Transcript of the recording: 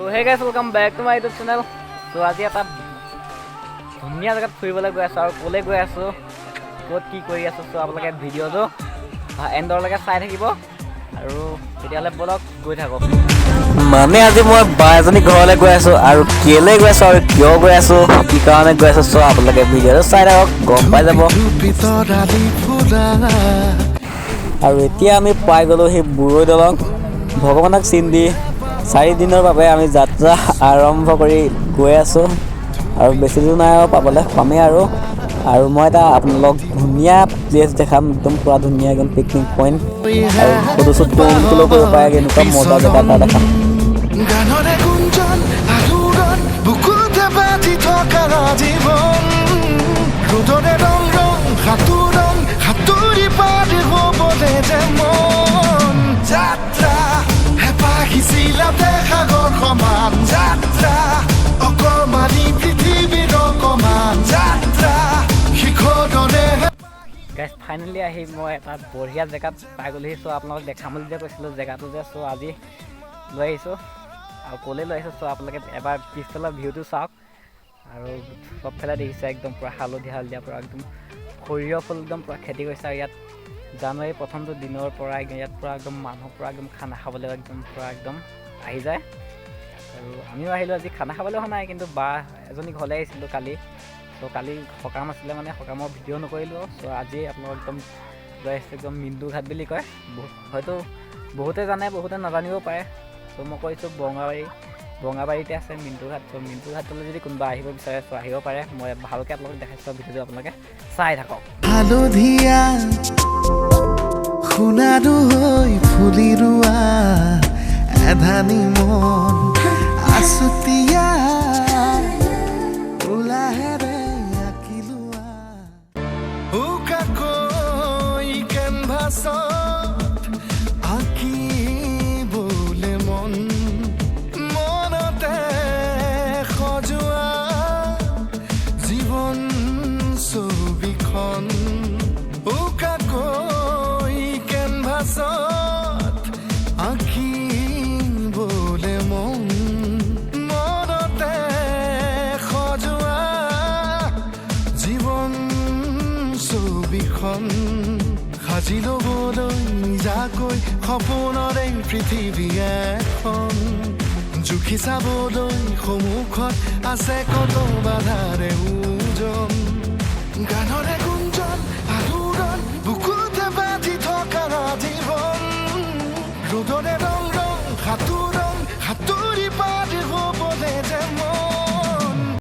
hey guys, welcome back to my YouTube channel. So আজি এটা ধুনীয়া জায়গাত ফুৰিবলৈ গৈ আছো আৰু ক'লে গৈ আছো ক'ত কি কৰি আছো সো আপোনালোকে ভিডিঅ'টো এণ্ডৰলৈকে চাই থাকিব আৰু তেতিয়ালে বলক গৈ থাকক মানে আজি মই বা এজনী ঘৰলৈ গৈ আছো আৰু কেলে গৈ আছো আৰু কিয় গৈ আছো কি কাৰণে গৈ আছো সো আপোনালোকে ভিডিঅ'টো চাই থাকক গম পাই যাব আৰু এতিয়া আমি পাই গলো সেই বুৰৈ দলং ভগৱানক চিন্দি 4 দিনৰ বাবে আমি যাত্ৰা আৰম্ভ কৰি গৈ আছো আৰু বেছি দূৰ নাই পাবলৈ পামেই আৰু মই এটা আপোনালোক ধুনীয়া প্লেচ দেখাম একদম পুৰা ধুনীয়া একদম পিকনিক পইণ্ট আৰু ফটোশ্বুট কৰিবলৈ কৰিব পাৰে এনেকুৱা মজা জেগা এটা দেখাম গানৰে গুঞ্জন আলোড়ন বুকুতে বাজি থকা জীৱন ৰুদৰে ৰং ৰং সাতুৰি পাৰি হ'বলে যে মন যাত্ৰা হেঁপাহিছিলা সাগৰ সমান যাত্ৰা অকমানি পৃথিৱীৰ অকমান যাত্ৰা শিখৰৰে গাইজ ফাইনেলি আহি মই এটা বঢ়িয়া জেগাত পাই গ'লোহি চ' আপোনালোকক দেখাম বুলি যে কৈছিলোঁ জেগাটো যে চ' আজি লৈ আহিছোঁ আৰু ক'লৈ লৈ আহিছোঁ চ' আপোনালোকে এবাৰ পিছফালৰ ভিউটো চাওক আৰু চবফালে দেখিছে একদম পূৰা হালধীয়া পূৰা একদম সৰিয়হ ফুল একদম পূৰা খেতি কৰিছে আৰু ইয়াত জানুৱাৰী প্ৰথমটো দিনৰ পৰা ইয়াত পূৰা একদম মানুহ পূৰা একদম খানা খাবলৈ একদম পূৰা একদম আহি যায় আৰু আমিও আহিলোঁ আজি খানা খাবলৈ অহা নাই কিন্তু বা এজনী ঘৰলৈ আহিছিলোঁ কালি চ' কালি সকাম আছিলে মানে সকামৰ ভিডিঅ' নকৰিলোঁ চ' আজি আপোনালোক একদম লৈ আহিছোঁ একদম মিন্দু ঘাট বুলি কয় হয়তো বহুতে জানে বহুতে নাজানিব পাৰে চ' মই কৈছোঁ বঙাবাৰীতে আছে মিন্দু ঘাট চ' মিন্দু ঘাটলৈ যদি কোনোবা আহিব বিচাৰে চ' আহিব পাৰে মই ভালকৈ আপোনালোকক দেখাইছোঁ ভিডিঅ'টো আপোনালোকে চাই থাকক হালধীয়া সোণাৰু হৈ ফুলি ৰোৱা এধানি মন আছুতীয়া উলাহেৰে আঁকি লোৱা উকাকৈ কেনভাছত আঁকিবলে মন মনতে সজোৱা জীৱন ছবিখন উকাকৈ কেনভাছত আঁকিবলে মন মনতে সজোৱা জীৱন ছবিখন সাজি ল'বলৈ নিজাকৈ সপোনৰে পৃথিৱী এখন জুখি চাবলৈ সন্মুখত আছে কত বাধাৰে ওজন গানৰে গুঞ্জন আলোড়ন বুকুতে বাজি থকা জীৱন ৰুদৰে